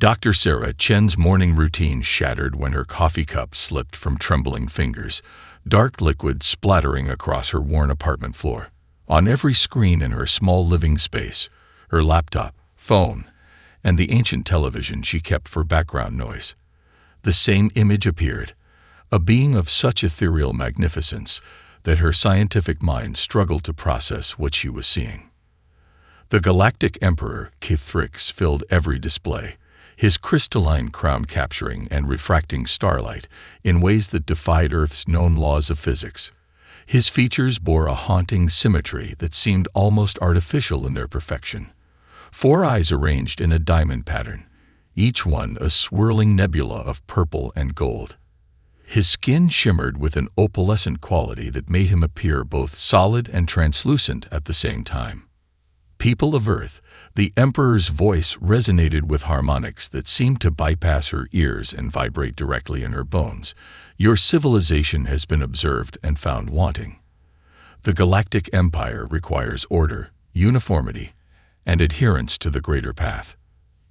Dr. Sarah Chen's morning routine shattered when her coffee cup slipped from trembling fingers, dark liquid splattering across her worn apartment floor. On every screen in her small living space, her laptop, phone, and the ancient television she kept for background noise, the same image appeared, a being of such ethereal magnificence that her scientific mind struggled to process what she was seeing. The Galactic Emperor Kithrix filled every display, his crystalline crown capturing and refracting starlight in ways that defied Earth's known laws of physics. His features bore a haunting symmetry that seemed almost artificial in their perfection. 4 eyes arranged in a diamond pattern, each one a swirling nebula of purple and gold. His skin shimmered with an opalescent quality that made him appear both solid and translucent at the same time. People of Earth, the Emperor's voice resonated with harmonics that seemed to bypass her ears and vibrate directly in her bones. Your civilization has been observed and found wanting. The Galactic Empire requires order, uniformity, and adherence to the greater path.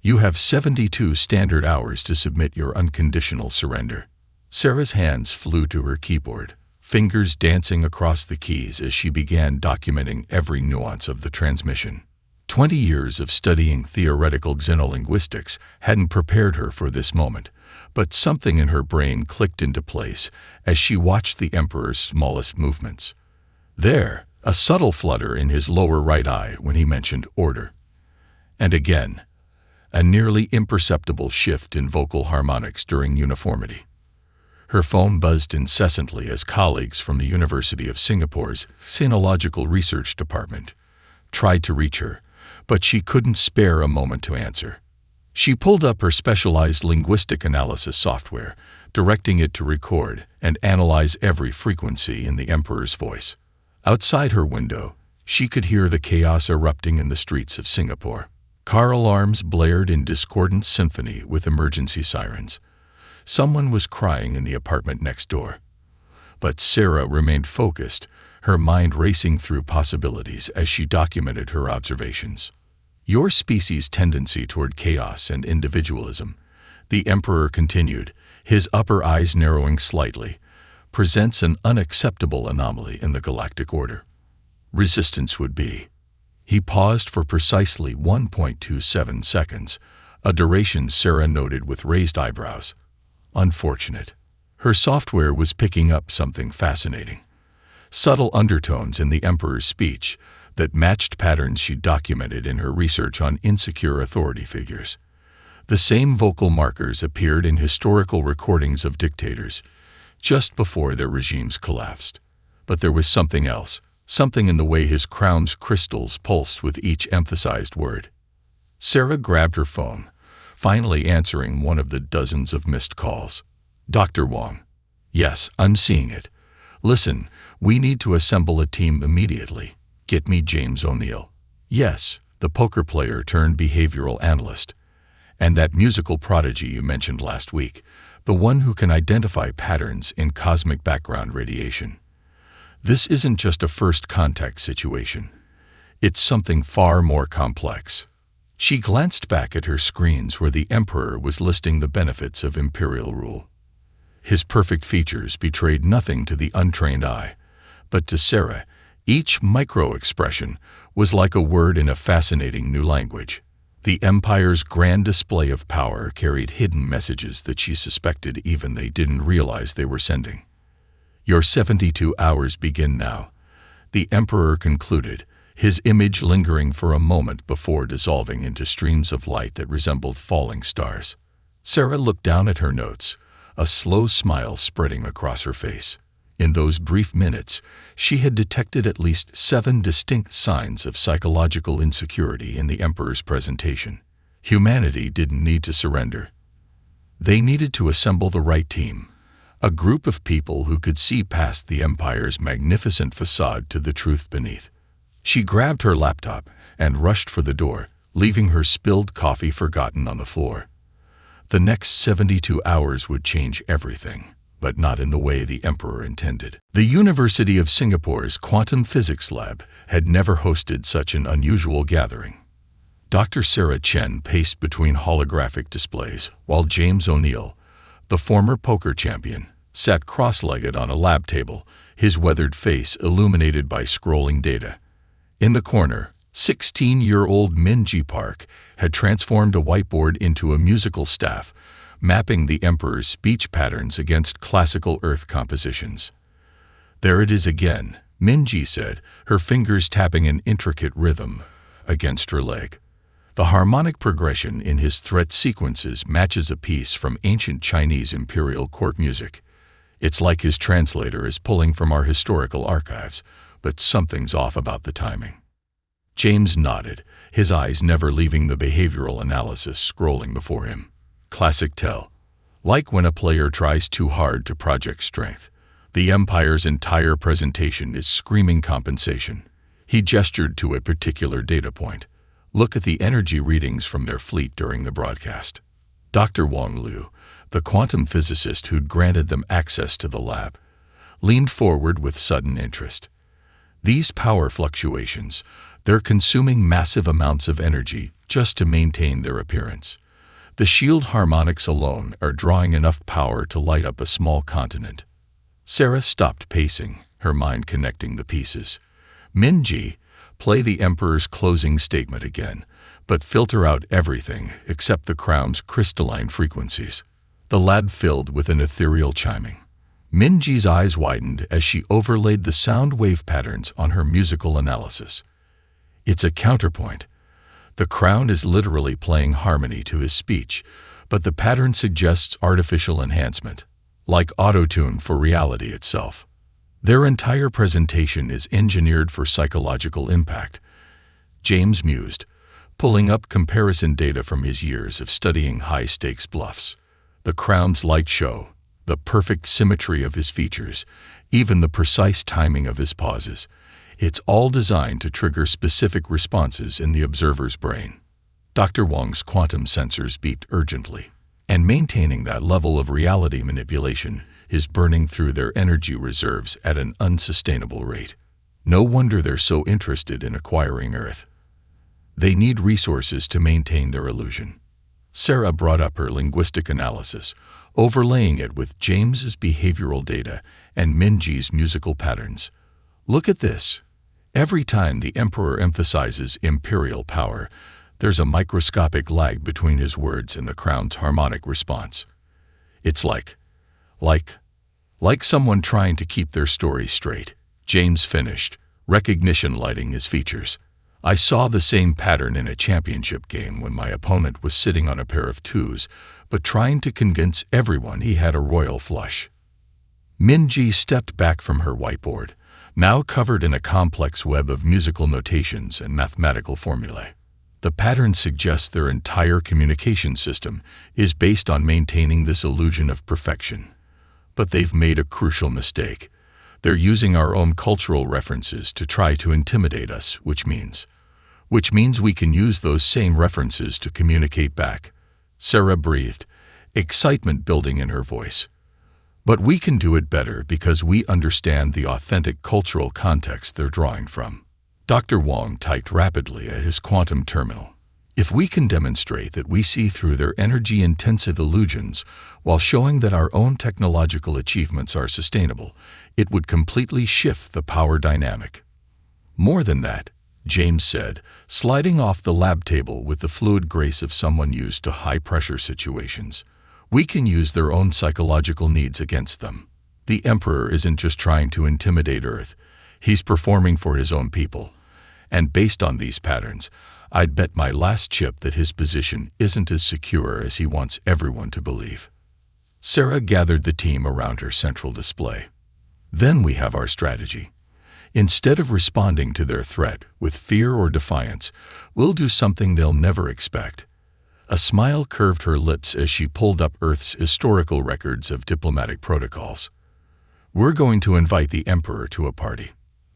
You have 72 standard hours to submit your unconditional surrender. Sarah's hands flew to her keyboard, fingers dancing across the keys as she began documenting every nuance of the transmission. 20 years of studying theoretical xenolinguistics hadn't prepared her for this moment, but something in her brain clicked into place as she watched the Emperor's smallest movements. There, a subtle flutter in his lower right eye when he mentioned order. And again, a nearly imperceptible shift in vocal harmonics during uniformity. Her phone buzzed incessantly as colleagues from the University of Singapore's Sinological Research Department tried to reach her, but she couldn't spare a moment to answer. She pulled up her specialized linguistic analysis software, directing it to record and analyze every frequency in the Emperor's voice. Outside her window, she could hear the chaos erupting in the streets of Singapore. Car alarms blared in discordant symphony with emergency sirens. Someone was crying in the apartment next door. But Sarah remained focused, her mind racing through possibilities as she documented her observations. Your species' tendency toward chaos and individualism, the Emperor continued, his upper eyes narrowing slightly, presents an unacceptable anomaly in the galactic order. Resistance would be. He paused for precisely 1.27 seconds, a duration Sarah noted with raised eyebrows. Unfortunate. Her software was picking up something fascinating. Subtle undertones in the Emperor's speech that matched patterns she documented in her research on insecure authority figures. The same vocal markers appeared in historical recordings of dictators, just before their regimes collapsed. But there was something else, something in the way his crown's crystals pulsed with each emphasized word. Sarah grabbed her phone, finally answering one of the dozens of missed calls. Dr. Wong. Yes, I'm seeing it. Listen, we need to assemble a team immediately. Get me James O'Neill. Yes, the poker player turned behavioral analyst. And that musical prodigy you mentioned last week, the one who can identify patterns in cosmic background radiation. This isn't just a first contact situation. It's something far more complex. She glanced back at her screens where the Emperor was listing the benefits of imperial rule. His perfect features betrayed nothing to the untrained eye, but to Sarah, each micro-expression was like a word in a fascinating new language. The Empire's grand display of power carried hidden messages that she suspected even they didn't realize they were sending. Your 72 hours begin now, the Emperor concluded, his image lingering for a moment before dissolving into streams of light that resembled falling stars. Sarah looked down at her notes, a slow smile spreading across her face. In those brief minutes, she had detected at least 7 distinct signs of psychological insecurity in the Emperor's presentation. Humanity didn't need to surrender. They needed to assemble the right team, a group of people who could see past the Empire's magnificent facade to the truth beneath. She grabbed her laptop and rushed for the door, leaving her spilled coffee forgotten on the floor. The next 72 hours would change everything, but not in the way the Emperor intended. The University of Singapore's Quantum Physics Lab had never hosted such an unusual gathering. Dr. Sarah Chen paced between holographic displays, while James O'Neill, the former poker champion, sat cross-legged on a lab table, his weathered face illuminated by scrolling data. In the corner, 16-year-old Minji Park had transformed a whiteboard into a musical staff, mapping the Emperor's speech patterns against classical Earth compositions. "There it is again," Minji said, her fingers tapping an intricate rhythm against her leg. The harmonic progression in his threat sequences matches a piece from ancient Chinese imperial court music. It's like his translator is pulling from our historical archives, but something's off about the timing. James nodded, his eyes never leaving the behavioral analysis scrolling before him. Classic tell. Like when a player tries too hard to project strength. The Empire's entire presentation is screaming compensation. He gestured to a particular data point. Look at the energy readings from their fleet during the broadcast. Dr. Wang Liu, the quantum physicist who'd granted them access to the lab, leaned forward with sudden interest. These power fluctuations, they're consuming massive amounts of energy just to maintain their appearance. The shield harmonics alone are drawing enough power to light up a small continent. Sarah stopped pacing, her mind connecting the pieces. Minji, play the Emperor's closing statement again, but filter out everything except the crown's crystalline frequencies. The lab filled with an ethereal chiming. Minji's eyes widened as she overlaid the sound wave patterns on her musical analysis. It's a counterpoint. The crown is literally playing harmony to his speech, but the pattern suggests artificial enhancement, like auto-tune for reality itself. Their entire presentation is engineered for psychological impact. James mused, pulling up comparison data from his years of studying high-stakes bluffs. The crown's light show, the perfect symmetry of his features, even the precise timing of his pauses. It's all designed to trigger specific responses in the observer's brain. Dr. Wang's quantum sensors beeped urgently, and maintaining that level of reality manipulation is burning through their energy reserves at an unsustainable rate. No wonder they're so interested in acquiring Earth. They need resources to maintain their illusion. Sarah brought up her linguistic analysis, overlaying it with James's behavioral data and Minji's musical patterns. Look at this. Every time the Emperor emphasizes imperial power, there's a microscopic lag between his words and the crown's harmonic response. It's like someone trying to keep their story straight. James finished, recognition lighting his features. I saw the same pattern in a championship game when my opponent was sitting on a pair of twos, but trying to convince everyone he had a royal flush. Minji stepped back from her whiteboard, now covered in a complex web of musical notations and mathematical formulae. The pattern suggests their entire communication system is based on maintaining this illusion of perfection. But they've made a crucial mistake. They're using our own cultural references to try to intimidate us, which means we can use those same references to communicate back. Sarah breathed, excitement building in her voice. But we can do it better because we understand the authentic cultural context they're drawing from. Dr. Wang typed rapidly at his quantum terminal. If we can demonstrate that we see through their energy-intensive illusions while showing that our own technological achievements are sustainable, it would completely shift the power dynamic. More than that, James said, sliding off the lab table with the fluid grace of someone used to high-pressure situations. We can use their own psychological needs against them. The Emperor isn't just trying to intimidate Earth. He's performing for his own people. And based on these patterns, I'd bet my last chip that his position isn't as secure as he wants everyone to believe. Sarah gathered the team around her central display. Then we have our strategy. Instead of responding to their threat with fear or defiance, we'll do something they'll never expect. A smile curved her lips as she pulled up Earth's historical records of diplomatic protocols. We're going to invite the Emperor to a party.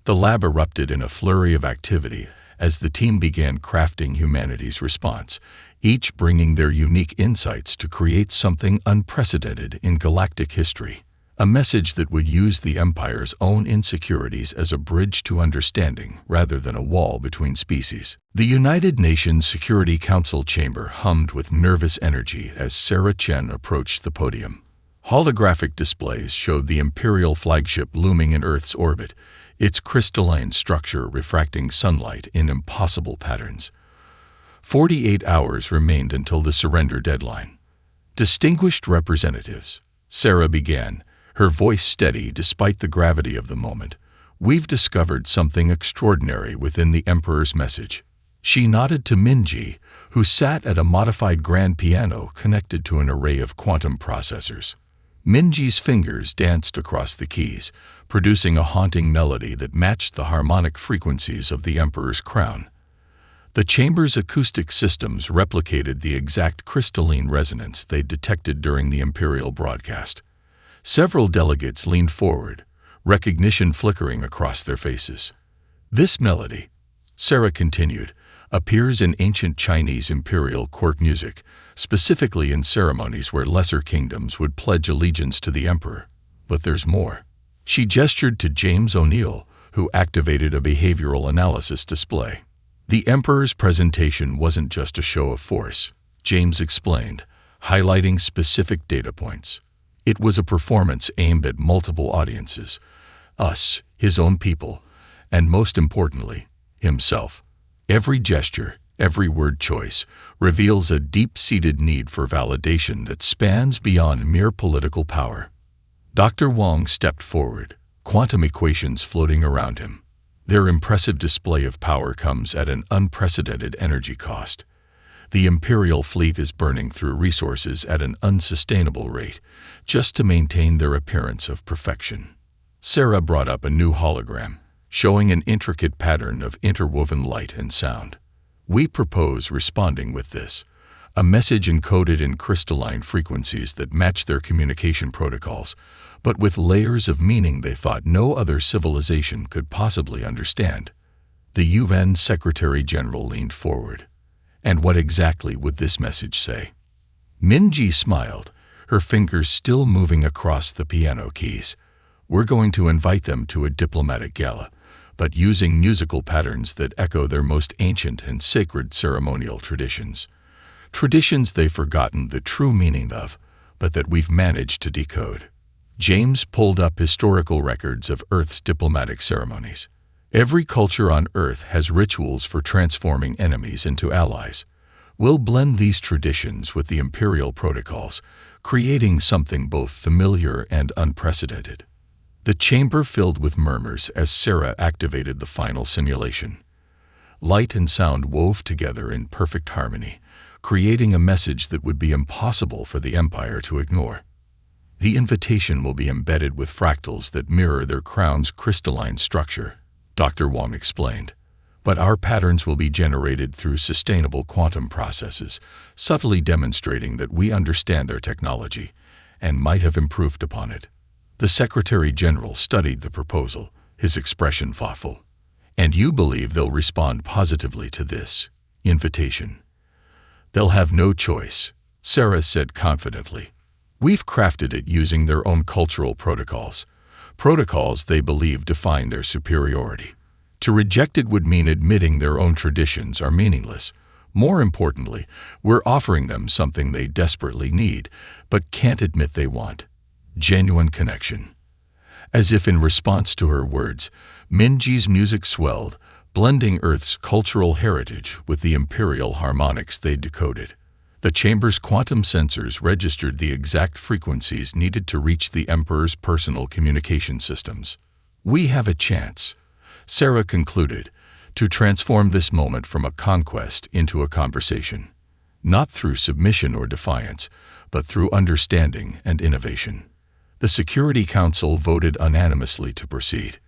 The lab erupted in a flurry of activity as the team began crafting humanity's response, each bringing their unique insights to create something unprecedented in galactic history. a message that would use the Empire's own insecurities as a bridge to understanding rather than a wall between species. The United Nations Security Council chamber hummed with nervous energy as Sarah Chen approached the podium. Holographic displays showed the Imperial flagship looming in Earth's orbit, its crystalline structure refracting sunlight in impossible patterns. 48 hours remained until the surrender deadline. Distinguished representatives, Sarah began, her voice steady despite the gravity of the moment. We've discovered something extraordinary within the Emperor's message. She nodded to Minji, who sat at a modified grand piano connected to an array of quantum processors. Minji's fingers danced across the keys, producing a haunting melody that matched the harmonic frequencies of the Emperor's crown. The chamber's acoustic systems replicated the exact crystalline resonance they detected during the Imperial broadcast. Several delegates leaned forward, recognition flickering across their faces. This melody, Sarah continued, appears in ancient Chinese imperial court music, specifically in ceremonies where lesser kingdoms would pledge allegiance to the emperor. But there's more. She gestured to James O'Neill, who activated a behavioral analysis display. The emperor's presentation wasn't just a show of force, James explained, highlighting specific data points. It was a performance aimed at multiple audiences, us, his own people, and most importantly, himself. Every gesture, every word choice, reveals a deep-seated need for validation that spans beyond mere political power. Dr. Wong stepped forward, quantum equations floating around him. Their impressive display of power comes at an unprecedented energy cost. The Imperial fleet is burning through resources at an unsustainable rate, just to maintain their appearance of perfection. Sarah brought up a new hologram, showing an intricate pattern of interwoven light and sound. We propose responding with this, a message encoded in crystalline frequencies that match their communication protocols, but with layers of meaning they thought no other civilization could possibly understand. The UN Secretary-General leaned forward. And what exactly would this message say? Minji smiled, her fingers still moving across the piano keys. We're going to invite them to a diplomatic gala, but using musical patterns that echo their most ancient and sacred ceremonial traditions. Traditions they've forgotten the true meaning of, but that we've managed to decode. James pulled up historical records of Earth's diplomatic ceremonies. Every culture on Earth has rituals for transforming enemies into allies. We'll blend these traditions with the Imperial protocols, creating something both familiar and unprecedented. The chamber filled with murmurs as Sarah activated the final simulation. Light and sound wove together in perfect harmony, creating a message that would be impossible for the Empire to ignore. The invitation will be embedded with fractals that mirror their crown's crystalline structure, Dr. Wong explained. But our patterns will be generated through sustainable quantum processes, subtly demonstrating that we understand their technology and might have improved upon it. The Secretary-General studied the proposal, his expression thoughtful. And you believe they'll respond positively to this invitation? They'll have no choice, Sarah said confidently. We've crafted it using their own cultural protocols they believe define their superiority. To reject it would mean admitting their own traditions are meaningless. More importantly, we're offering them something they desperately need, but can't admit they want: genuine connection. As if in response to her words, Minji's music swelled, blending Earth's cultural heritage with the imperial harmonics they'd decoded. The chamber's quantum sensors registered the exact frequencies needed to reach the Emperor's personal communication systems. We have a chance, Sarah concluded, to transform this moment from a conquest into a conversation. Not through submission or defiance, but through understanding and innovation. The Security Council voted unanimously to proceed.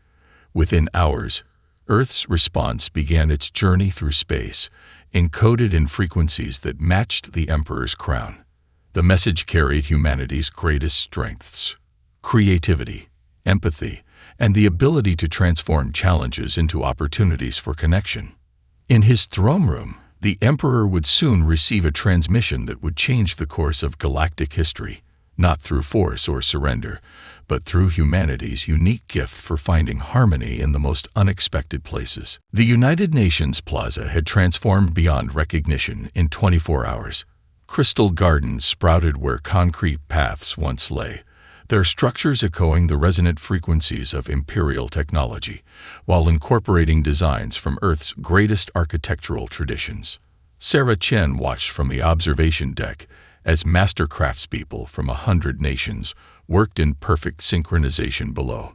Within hours, Earth's response began its journey through space, encoded in frequencies that matched the Emperor's crown. The message carried humanity's greatest strengths: creativity, empathy, and the ability to transform challenges into opportunities for connection. In his throne room, the Emperor would soon receive a transmission that would change the course of galactic history, not through force or surrender, but through humanity's unique gift for finding harmony in the most unexpected places. The United Nations Plaza had transformed beyond recognition in 24 hours. Crystal gardens sprouted where concrete paths once lay, their structures echoing the resonant frequencies of imperial technology, while incorporating designs from Earth's greatest architectural traditions. Sarah Chen watched from the observation deck as master craftspeople from 100 nations worked in perfect synchronization below.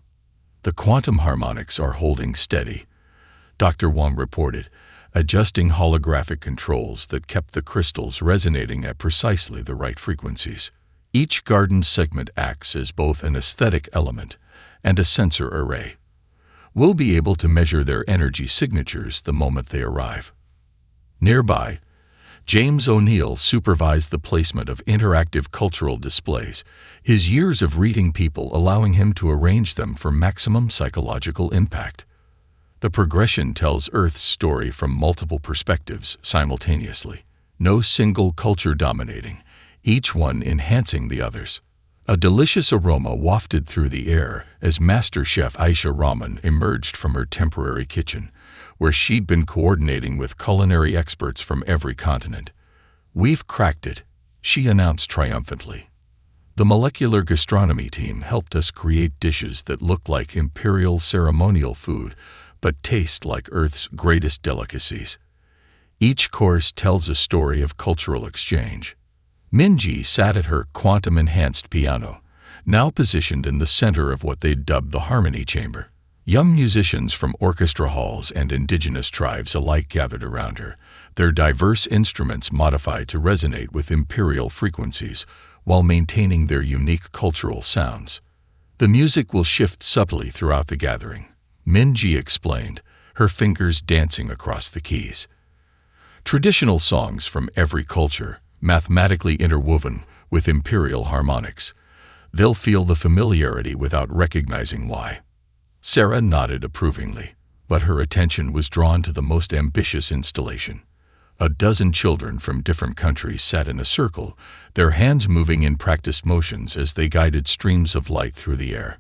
"The quantum harmonics are holding steady," Dr. Wang reported, adjusting holographic controls that kept the crystals resonating at precisely the right frequencies. Each garden segment acts as both an aesthetic element and a sensor array. "We'll be able to measure their energy signatures the moment they arrive." Nearby, James O'Neill supervised the placement of interactive cultural displays, his years of reading people allowing him to arrange them for maximum psychological impact. The progression tells Earth's story from multiple perspectives simultaneously, no single culture dominating, each one enhancing the others. A delicious aroma wafted through the air as Master Chef Aisha Rahman emerged from her temporary kitchen, where she'd been coordinating with culinary experts from every continent. "We've cracked it," she announced triumphantly. "The molecular gastronomy team helped us create dishes that look like imperial ceremonial food, but taste like Earth's greatest delicacies." Each course tells a story of cultural exchange. Minji sat at her quantum-enhanced piano, now positioned in the center of what they'd dubbed the Harmony Chamber. Young musicians from orchestra halls and indigenous tribes alike gathered around her, their diverse instruments modified to resonate with imperial frequencies while maintaining their unique cultural sounds. "The music will shift subtly throughout the gathering," Minji explained, her fingers dancing across the keys. Traditional songs from every culture, mathematically interwoven with imperial harmonics. They'll feel the familiarity without recognizing why. Sarah nodded approvingly, but her attention was drawn to the most ambitious installation. A dozen children from different countries sat in a circle, their hands moving in practiced motions as they guided streams of light through the air.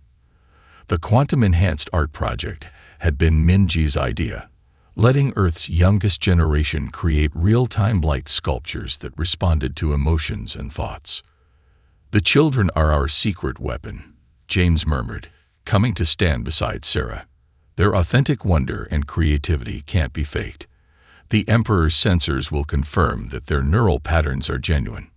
The quantum-enhanced art project had been Minji's idea, letting Earth's youngest generation create real-time light sculptures that responded to emotions and thoughts. "The children are our secret weapon," James murmured, coming to stand beside Sarah. "Their authentic wonder and creativity can't be faked. The Emperor's sensors will confirm that their neural patterns are genuine."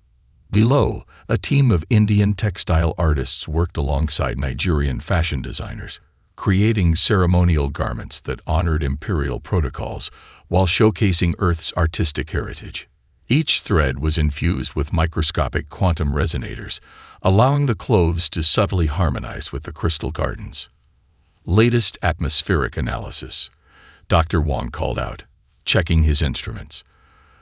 Below, a team of Indian textile artists worked alongside Nigerian fashion designers, creating ceremonial garments that honored imperial protocols while showcasing Earth's artistic heritage. Each thread was infused with microscopic quantum resonators, allowing the clothes to subtly harmonize with the crystal gardens. "Latest atmospheric analysis," Dr. Wang called out, checking his instruments.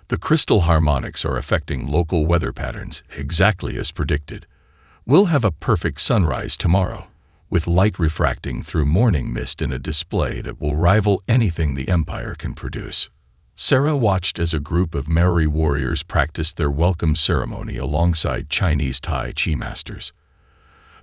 "The crystal harmonics are affecting local weather patterns exactly as predicted. We'll have a perfect sunrise tomorrow, with light refracting through morning mist in a display that will rival anything the Empire can produce." Sarah watched as a group of Maori warriors practiced their welcome ceremony alongside Chinese Tai Chi masters.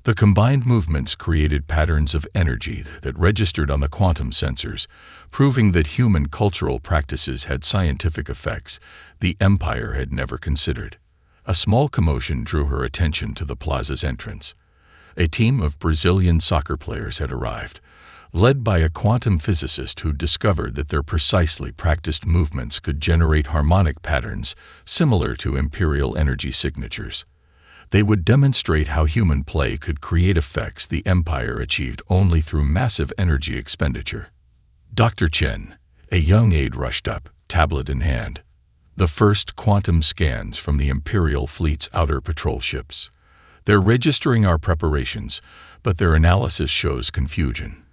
The combined movements created patterns of energy that registered on the quantum sensors, proving that human cultural practices had scientific effects the Empire had never considered. A small commotion drew her attention to the plaza's entrance. A team of Brazilian soccer players had arrived, led by a quantum physicist who discovered that their precisely practiced movements could generate harmonic patterns similar to imperial energy signatures. They would demonstrate how human play could create effects the Empire achieved only through massive energy expenditure. Dr. Chen, a young aide, rushed up, tablet in hand. "The first quantum scans from the Imperial fleet's outer patrol ships. They're registering our preparations, but their analysis shows confusion.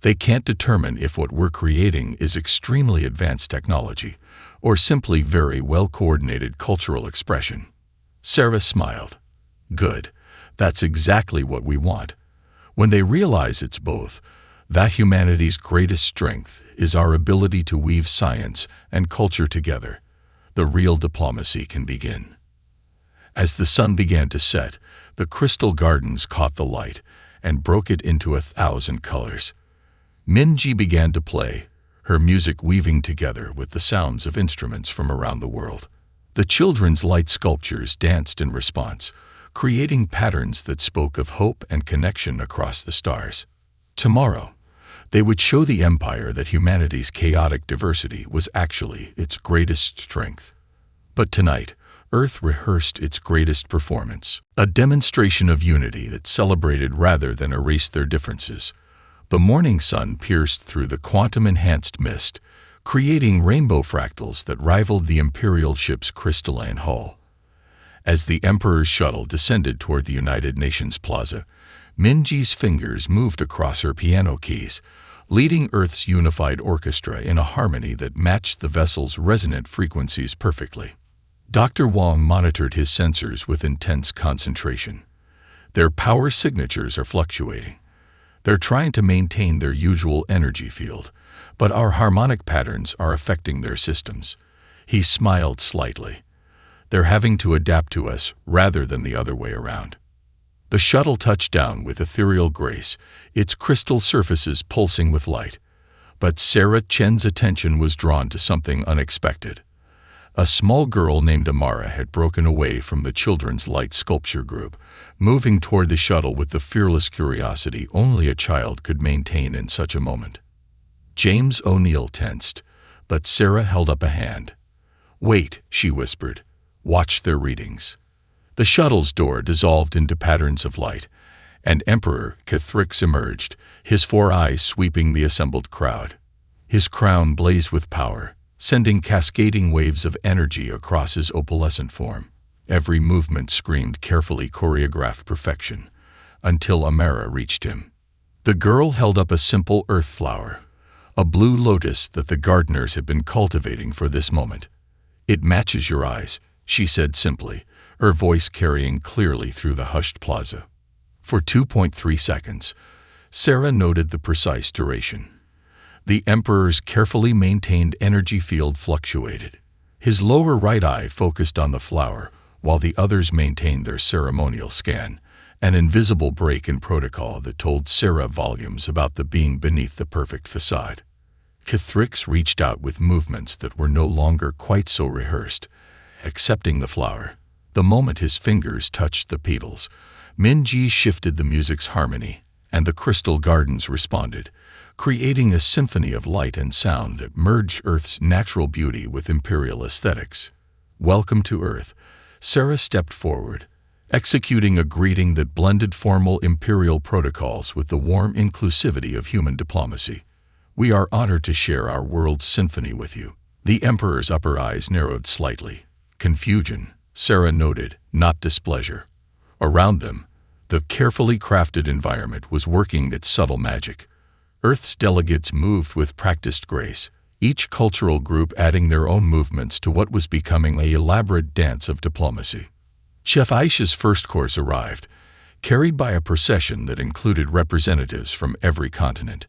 They can't determine if what we're creating is extremely advanced technology or simply very well-coordinated cultural expression." Sarah smiled. "Good. That's exactly what we want. When they realize it's both, that humanity's greatest strength is our ability to weave science and culture together. The real diplomacy can begin." As the sun began to set, the crystal gardens caught the light, and broke it into 1,000 colors. Minji began to play, her music weaving together with the sounds of instruments from around the world. The children's light sculptures danced in response, creating patterns that spoke of hope and connection across the stars. Tomorrow, they would show the Empire that humanity's chaotic diversity was actually its greatest strength. But tonight, Earth rehearsed its greatest performance, a demonstration of unity that celebrated rather than erased their differences. The morning sun pierced through the quantum-enhanced mist, creating rainbow fractals that rivaled the Imperial ship's crystalline hull. As the Emperor's shuttle descended toward the United Nations Plaza, Minji's fingers moved across her piano keys, leading Earth's unified orchestra in a harmony that matched the vessel's resonant frequencies perfectly. Dr. Wong monitored his sensors with intense concentration. Their power signatures are fluctuating. They're trying to maintain their usual energy field, but our harmonic patterns are affecting their systems. He smiled slightly. They're having to adapt to us rather than the other way around. The shuttle touched down with ethereal grace, its crystal surfaces pulsing with light. But Sarah Chen's attention was drawn to something unexpected. A small girl named Amara had broken away from the children's light sculpture group, moving toward the shuttle with the fearless curiosity only a child could maintain in such a moment. James O'Neill tensed, but Sarah held up a hand. "Wait," she whispered. "Watch their readings." The shuttle's door dissolved into patterns of light, and Emperor Kethrix emerged, his 4 eyes sweeping the assembled crowd. His crown blazed with power, sending cascading waves of energy across his opalescent form. Every movement screamed carefully choreographed perfection, until Amara reached him. The girl held up a simple earth flower, a blue lotus that the gardeners had been cultivating for this moment. "It matches your eyes," she said simply, her voice carrying clearly through the hushed plaza. For 2.3 seconds, Sarah noted the precise duration. The Emperor's carefully maintained energy field fluctuated. His lower right eye focused on the flower, while the others maintained their ceremonial scan, an invisible break in protocol that told Sarah volumes about the being beneath the perfect facade. Kethrix reached out with movements that were no longer quite so rehearsed, accepting the flower. The moment his fingers touched the petals, Minji shifted the music's harmony, and the crystal gardens responded, creating a symphony of light and sound that merged Earth's natural beauty with imperial aesthetics. "Welcome to Earth," Sarah stepped forward, executing a greeting that blended formal imperial protocols with the warm inclusivity of human diplomacy. "We are honored to share our world's symphony with you." The Emperor's upper eyes narrowed slightly. Confusion, Sarah noted, not displeasure. Around them, the carefully crafted environment was working its subtle magic. Earth's delegates moved with practiced grace, each cultural group adding their own movements to what was becoming an elaborate dance of diplomacy. Chef Aisha's first course arrived, carried by a procession that included representatives from every continent.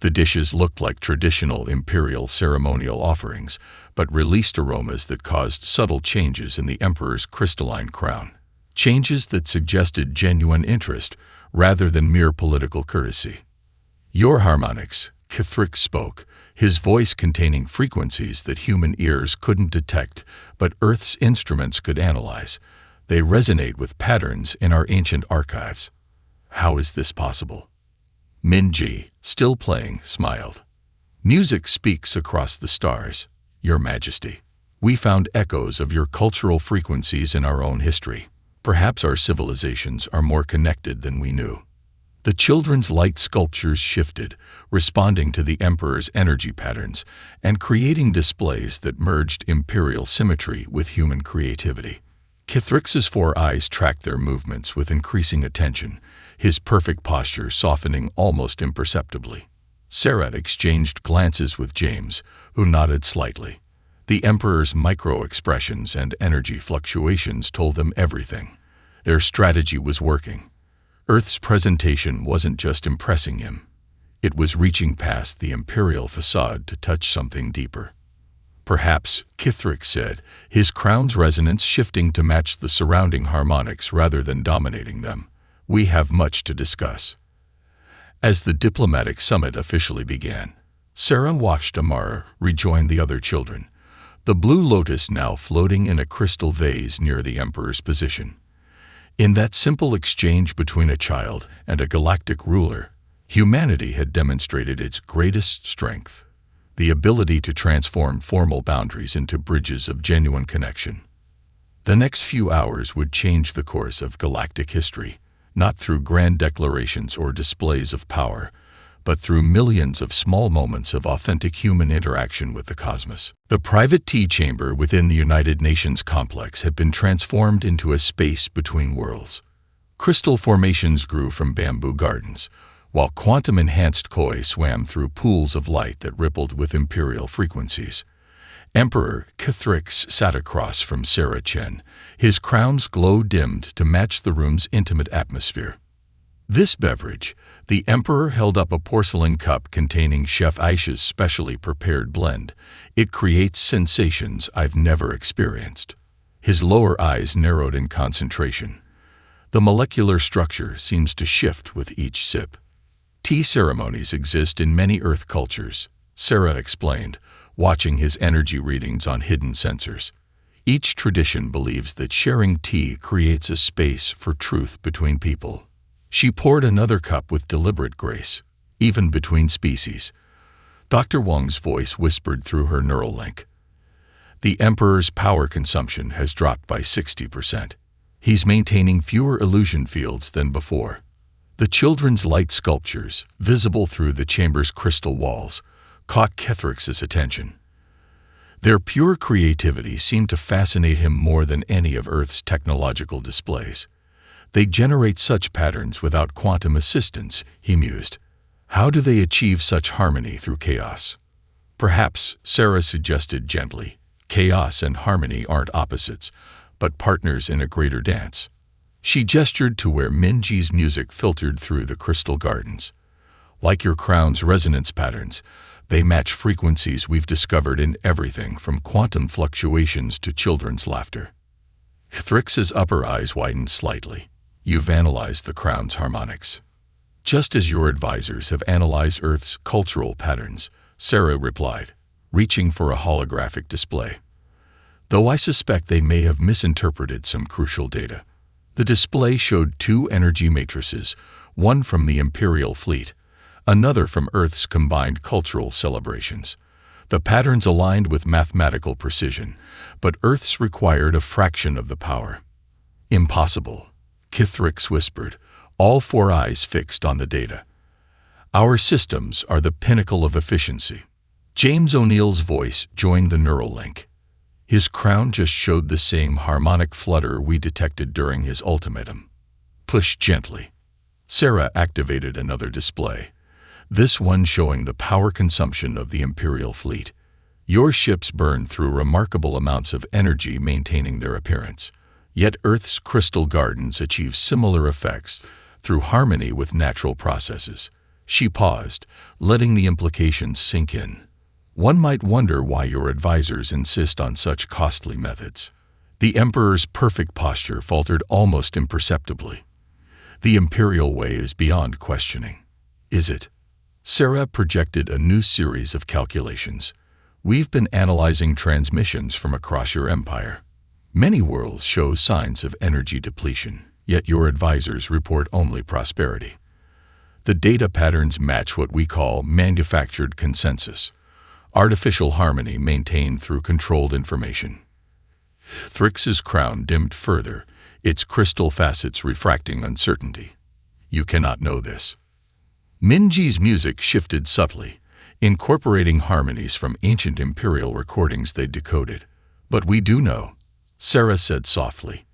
The dishes looked like traditional imperial ceremonial offerings, but released aromas that caused subtle changes in the Emperor's crystalline crown. Changes that suggested genuine interest rather than mere political courtesy. "Your harmonics," Kethrix spoke, his voice containing frequencies that human ears couldn't detect, but Earth's instruments could analyze. "They resonate with patterns in our ancient archives." "How is this possible?" Minji, still playing, smiled. "Music speaks across the stars, Your Majesty. We found echoes of your cultural frequencies in our own history. Perhaps our civilizations are more connected than we knew." The children's light sculptures shifted, responding to the Emperor's energy patterns and creating displays that merged imperial symmetry with human creativity. Kethrix's 4 eyes tracked their movements with increasing attention, his perfect posture softening almost imperceptibly. Sarah exchanged glances with James, who nodded slightly. The Emperor's micro-expressions and energy fluctuations told them everything. Their strategy was working. Earth's presentation wasn't just impressing him. It was reaching past the imperial facade to touch something deeper. "Perhaps," Kethrix said, his crown's resonance shifting to match the surrounding harmonics rather than dominating them. We have much to discuss." As the diplomatic summit officially began, Sarah watched Amara rejoin the other children, the blue lotus now floating in a crystal vase near the Emperor's position. In that simple exchange between a child and a galactic ruler, humanity had demonstrated its greatest strength, the ability to transform formal boundaries into bridges of genuine connection. The next few hours would change the course of galactic history, not through grand declarations or displays of power, but through millions of small moments of authentic human interaction with the cosmos. The private tea chamber within the United Nations complex had been transformed into a space between worlds. Crystal formations grew from bamboo gardens, while quantum-enhanced koi swam through pools of light that rippled with imperial frequencies. Emperor Kithrix sat across from Sarah Chen, his crown's glow dimmed to match the room's intimate atmosphere. This beverage, the Emperor held up a porcelain cup containing Chef Aisha's specially prepared blend. It creates sensations I've never experienced. His lower eyes narrowed in concentration. The molecular structure seems to shift with each sip. Tea ceremonies exist in many Earth cultures, Sarah explained, watching his energy readings on hidden sensors. Each tradition believes that sharing tea creates a space for truth between people. She poured another cup with deliberate grace, even between species. Dr. Wang's voice whispered through her neural link. The Emperor's power consumption has dropped by 60%. He's maintaining fewer illusion fields than before. The children's light sculptures, visible through the chamber's crystal walls, caught Kethrix's attention. Their pure creativity seemed to fascinate him more than any of Earth's technological displays. They generate such patterns without quantum assistance, he mused. How do they achieve such harmony through chaos? Perhaps, Sarah suggested gently, chaos and harmony aren't opposites, but partners in a greater dance. She gestured to where Minji's music filtered through the crystal gardens. Like your crown's resonance patterns, they match frequencies we've discovered in everything from quantum fluctuations to children's laughter. Thrix's upper eyes widened slightly. You've analyzed the crown's harmonics. Just as your advisors have analyzed Earth's cultural patterns, Sarah replied, reaching for a holographic display. Though I suspect they may have misinterpreted some crucial data. The display showed two energy matrices, one from the Imperial fleet, another from Earth's combined cultural celebrations. The patterns aligned with mathematical precision, but Earth's required a fraction of the power. Impossible, Kithrix whispered, all four eyes fixed on the data. Our systems are the pinnacle of efficiency. James O'Neill's voice joined the neural link. His crown just showed the same harmonic flutter we detected during his ultimatum. Push gently. Sarah activated another display, this one showing the power consumption of the Imperial fleet. Your ships burn through remarkable amounts of energy maintaining their appearance. Yet Earth's crystal gardens achieve similar effects through harmony with natural processes. She paused, letting the implications sink in. One might wonder why your advisors insist on such costly methods. The Emperor's perfect posture faltered almost imperceptibly. The Imperial way is beyond questioning. Is it? Sarah projected a new series of calculations. We've been analyzing transmissions from across your empire. Many worlds show signs of energy depletion, yet your advisors report only prosperity. The data patterns match what we call manufactured consensus, artificial harmony maintained through controlled information. Thrix's crown dimmed further, its crystal facets refracting uncertainty. You cannot know this. Minji's music shifted subtly, incorporating harmonies from ancient imperial recordings they decoded. But we do know, Sarah said softly.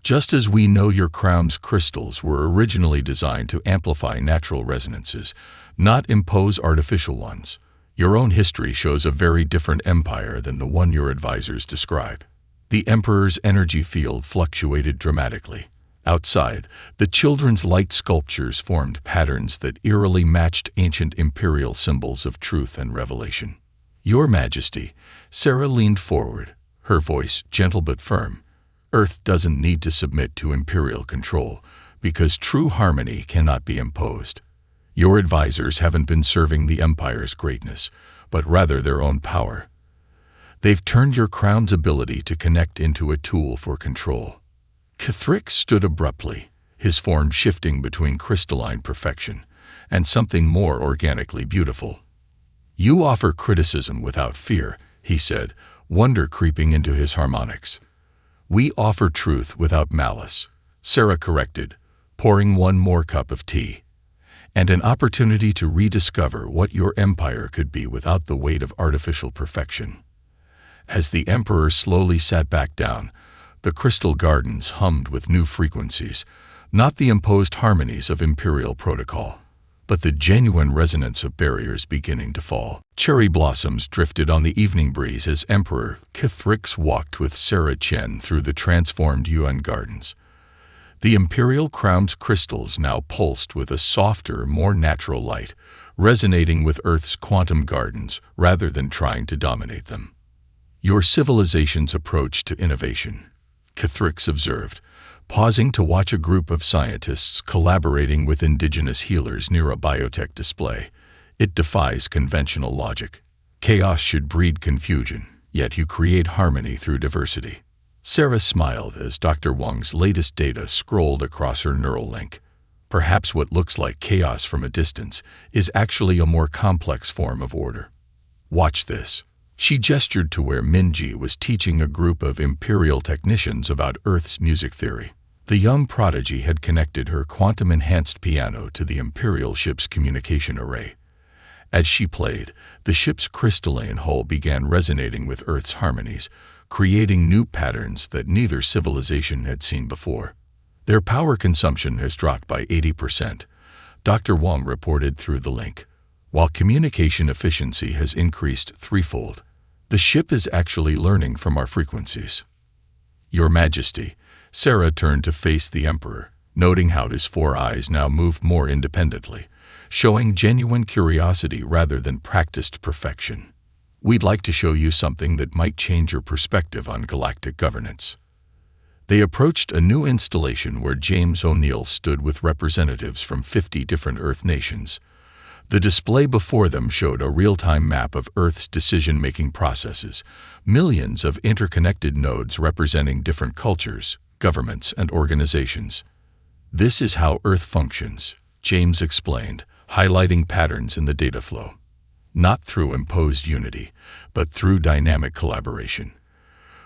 Just as we know your crown's crystals were originally designed to amplify natural resonances, not impose artificial ones, your own history shows a very different empire than the one your advisors describe. The Emperor's energy field fluctuated dramatically. Outside, the children's light sculptures formed patterns that eerily matched ancient imperial symbols of truth and revelation. Your Majesty, Sarah leaned forward, her voice gentle but firm. Earth doesn't need to submit to imperial control. because true harmony cannot be imposed. Your advisors haven't been serving the Empire's greatness, but rather their own power. They've turned your crown's ability to connect into a tool for control. Kithrix stood abruptly, his form shifting between crystalline perfection and something more organically beautiful. "You offer criticism without fear," he said, wonder creeping into his harmonics. "We offer truth without malice," Sarah corrected, pouring one more cup of tea. "And an opportunity to rediscover what your empire could be without the weight of artificial perfection." As the Emperor slowly sat back down, the crystal gardens hummed with new frequencies, not the imposed harmonies of imperial protocol, but the genuine resonance of barriers beginning to fall. Cherry blossoms drifted on the evening breeze as Emperor Kithrix walked with Sarah Chen through the transformed Yuan gardens. The imperial crown's crystals now pulsed with a softer, more natural light, resonating with Earth's quantum gardens rather than trying to dominate them. "Your civilization's approach to innovation," Kithrix observed, pausing to watch a group of scientists collaborating with indigenous healers near a biotech display. "It defies conventional logic. Chaos should breed confusion, yet you create harmony through diversity." Sarah smiled as Dr. Wang's latest data scrolled across her neural link. Perhaps what looks like chaos from a distance is actually a more complex form of order. "Watch this." She gestured to where Minji was teaching a group of imperial technicians about Earth's music theory. The young prodigy had connected her quantum-enhanced piano to the imperial ship's communication array. As she played, the ship's crystalline hull began resonating with Earth's harmonies, creating new patterns that neither civilization had seen before. "Their power consumption has dropped by 80%, Dr. Wang reported through the link, while communication efficiency has increased threefold. The ship is actually learning from our frequencies." "Your Majesty," Sarah turned to face the Emperor, noting how his four eyes now moved more independently, showing genuine curiosity rather than practiced perfection. "We'd like to show you something that might change your perspective on galactic governance." They approached a new installation where James O'Neill stood with representatives from 50 different Earth nations. The display before them showed a real-time map of Earth's decision-making processes, millions of interconnected nodes representing different cultures, governments, and organizations. "This is how Earth functions," James explained, highlighting patterns in the data flow. "Not through imposed unity, but through dynamic collaboration.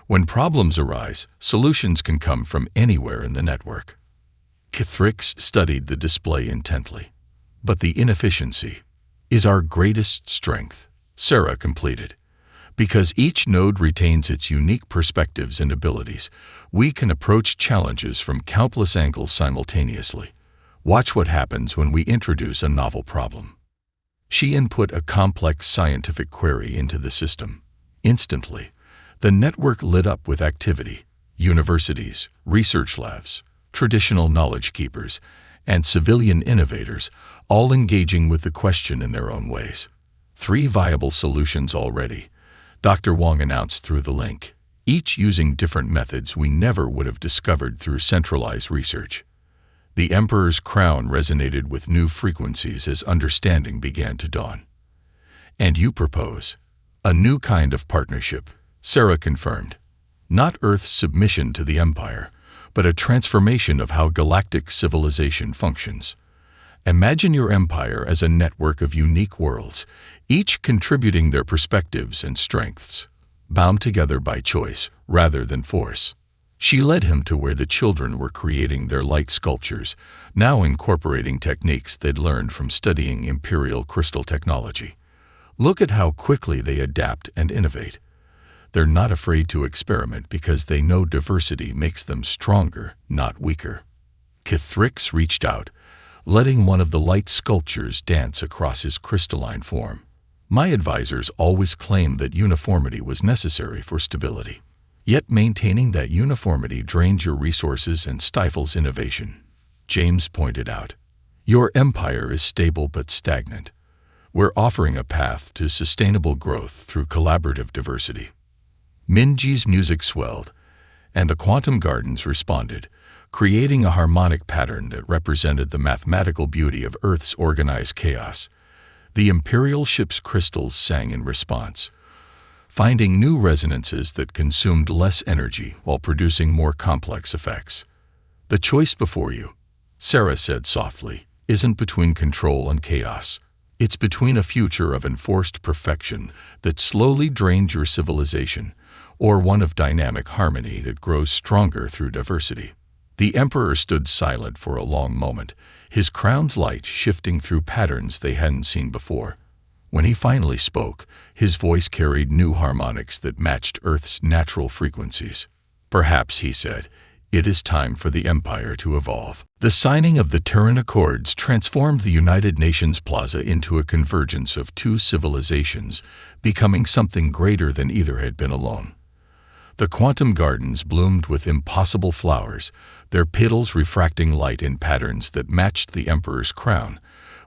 When problems arise, solutions can come from anywhere in the network." Kithrix studied the display intently. "But the inefficiency is our greatest strength," Sarah completed. "Because each node retains its unique perspectives and abilities, we can approach challenges from countless angles simultaneously. Watch what happens when we introduce a novel problem." She input a complex scientific query into the system. Instantly, the network lit up with activity: universities, research labs, traditional knowledge keepers, and civilian innovators, all engaging with the question in their own ways. "3 viable solutions already," Dr. Wang announced through the link, each using different methods we never would have discovered through centralized research. The Emperor's crown resonated with new frequencies as understanding began to dawn. "And you propose a new kind of partnership," Sarah confirmed. "Not Earth's submission to the Empire, but a transformation of how galactic civilization functions. Imagine your empire as a network of unique worlds, each contributing their perspectives and strengths, bound together by choice rather than force." She led him to where the children were creating their light sculptures, now incorporating techniques they'd learned from studying imperial crystal technology. "Look at how quickly they adapt and innovate. They're not afraid to experiment because they know diversity makes them stronger, not weaker." Kithrix reached out, letting one of the light sculptures dance across his crystalline form. "My advisors always claimed that uniformity was necessary for stability. Yet maintaining that uniformity drains your resources and stifles innovation," James pointed out. "Your empire is stable but stagnant. We're offering a path to sustainable growth through collaborative diversity." Minji's music swelled, and the quantum gardens responded, creating a harmonic pattern that represented the mathematical beauty of Earth's organized chaos. The Imperial ship's crystals sang in response, finding new resonances that consumed less energy while producing more complex effects. "The choice before you," Sarah said softly, "isn't between control and chaos. It's between a future of enforced perfection that slowly drained your civilization, or one of dynamic harmony that grows stronger through diversity." The Emperor stood silent for a long moment, his crown's light shifting through patterns they hadn't seen before. When he finally spoke, his voice carried new harmonics that matched Earth's natural frequencies. "Perhaps," he said, "it is time for the Empire to evolve." The signing of the Terran Accords transformed the United Nations Plaza into a convergence of two civilizations, becoming something greater than either had been alone. The quantum gardens bloomed with impossible flowers, their petals refracting light in patterns that matched the Emperor's crown,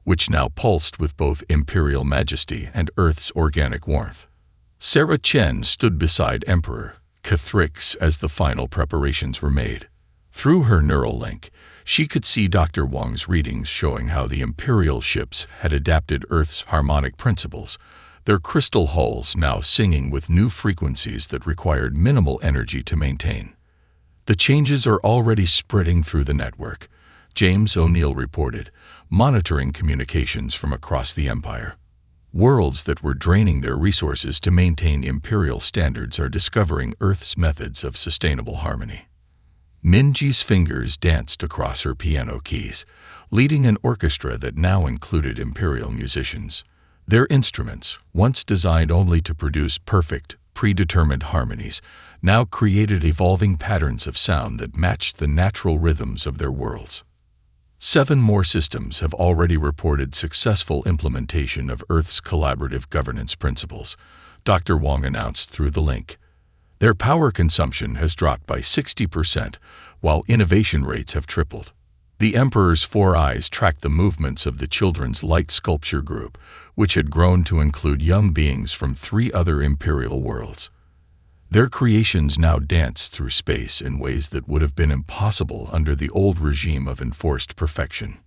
which now pulsed with both imperial majesty and Earth's organic warmth. Sarah Chen stood beside Emperor Cathrix as the final preparations were made. Through her neural link, she could see Dr. Wang's readings showing how the Imperial ships had adapted Earth's harmonic principles, their crystal hulls now singing with new frequencies that required minimal energy to maintain. "The changes are already spreading through the network," James O'Neill reported, monitoring communications from across the Empire. "Worlds that were draining their resources to maintain imperial standards are discovering Earth's methods of sustainable harmony." Minji's fingers danced across her piano keys, leading an orchestra that now included imperial musicians. Their instruments, once designed only to produce perfect, predetermined harmonies, now created evolving patterns of sound that matched the natural rhythms of their worlds. 7 more systems have already reported successful implementation of Earth's collaborative governance principles, Dr. Wang announced through the link. Their power consumption has dropped by 60%, while innovation rates have tripled. The Emperor's 4 eyes tracked the movements of the Children's Light Sculpture Group, which had grown to include young beings from 3 other imperial worlds. Their creations now danced through space in ways that would have been impossible under the old regime of enforced perfection.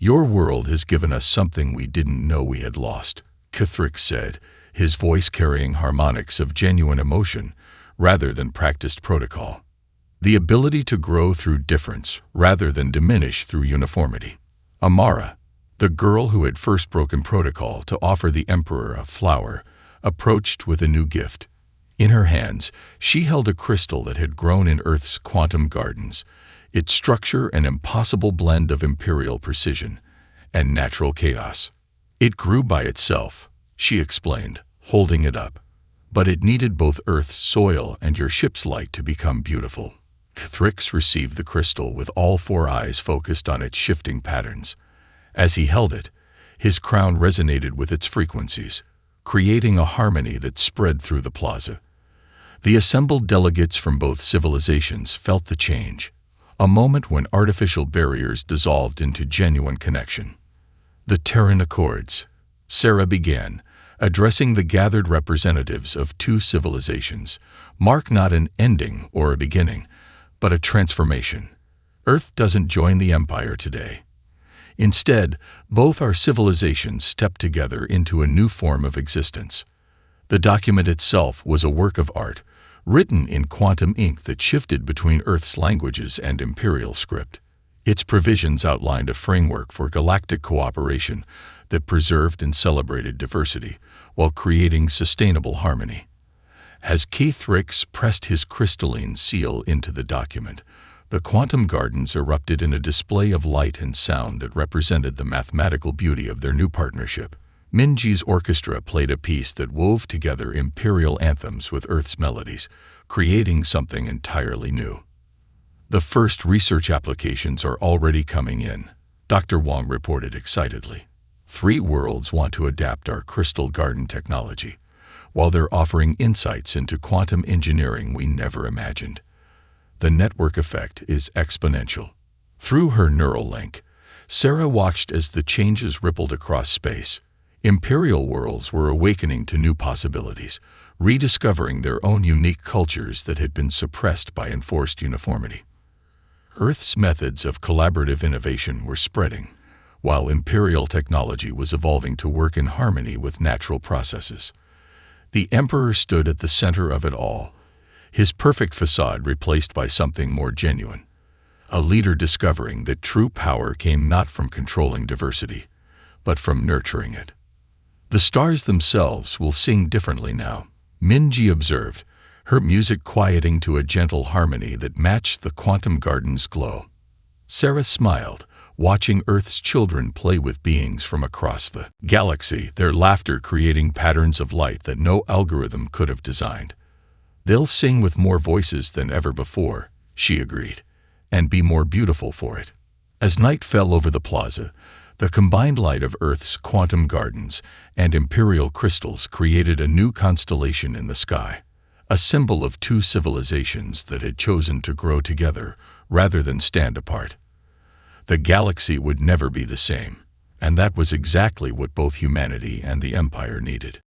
"Your world has given us something we didn't know we had lost," Cathrix said, his voice carrying harmonics of genuine emotion rather than practiced protocol. "The ability to grow through difference rather than diminish through uniformity." Amara, the girl who had first broken protocol to offer the Emperor a flower, approached with a new gift. In her hands, she held a crystal that had grown in Earth's quantum gardens, its structure an impossible blend of imperial precision and natural chaos. "It grew by itself," she explained, holding it up. "But it needed both Earth's soil and your ship's light to become beautiful." Cathrix received the crystal with all 4 eyes focused on its shifting patterns. As he held it, his crown resonated with its frequencies, creating a harmony that spread through the plaza. The assembled delegates from both civilizations felt the change, a moment when artificial barriers dissolved into genuine connection. "The Terran Accords," Sarah began, addressing the gathered representatives of 2 civilizations, mark not an ending or a beginning, but a transformation. Earth doesn't join the Empire today. Instead, both our civilizations stepped together into a new form of existence. The document itself was a work of art, written in quantum ink that shifted between Earth's languages and imperial script. Its provisions outlined a framework for galactic cooperation that preserved and celebrated diversity while creating sustainable harmony. As Cathrix pressed his crystalline seal into the document, the quantum gardens erupted in a display of light and sound that represented the mathematical beauty of their new partnership. Minji's orchestra played a piece that wove together imperial anthems with Earth's melodies, creating something entirely new. "The first research applications are already coming in," Dr. Wang reported excitedly. 3 worlds want to adapt our crystal garden technology, while they're offering insights into quantum engineering we never imagined. The network effect is exponential. Through her neural link, Sarah watched as the changes rippled across space. Imperial worlds were awakening to new possibilities, rediscovering their own unique cultures that had been suppressed by enforced uniformity. Earth's methods of collaborative innovation were spreading, while imperial technology was evolving to work in harmony with natural processes. The Emperor stood at the center of it all, his perfect facade replaced by something more genuine. A leader discovering that true power came not from controlling diversity, but from nurturing it. The stars themselves will sing differently now, Minji observed, her music quieting to a gentle harmony that matched the quantum garden's glow. Sarah smiled, watching Earth's children play with beings from across the galaxy, their laughter creating patterns of light that no algorithm could have designed. They'll sing with more voices than ever before, she agreed, and be more beautiful for it. As night fell over the plaza, the combined light of Earth's quantum gardens and imperial crystals created a new constellation in the sky, a symbol of two civilizations that had chosen to grow together rather than stand apart. The galaxy would never be the same, and that was exactly what both humanity and the Empire needed.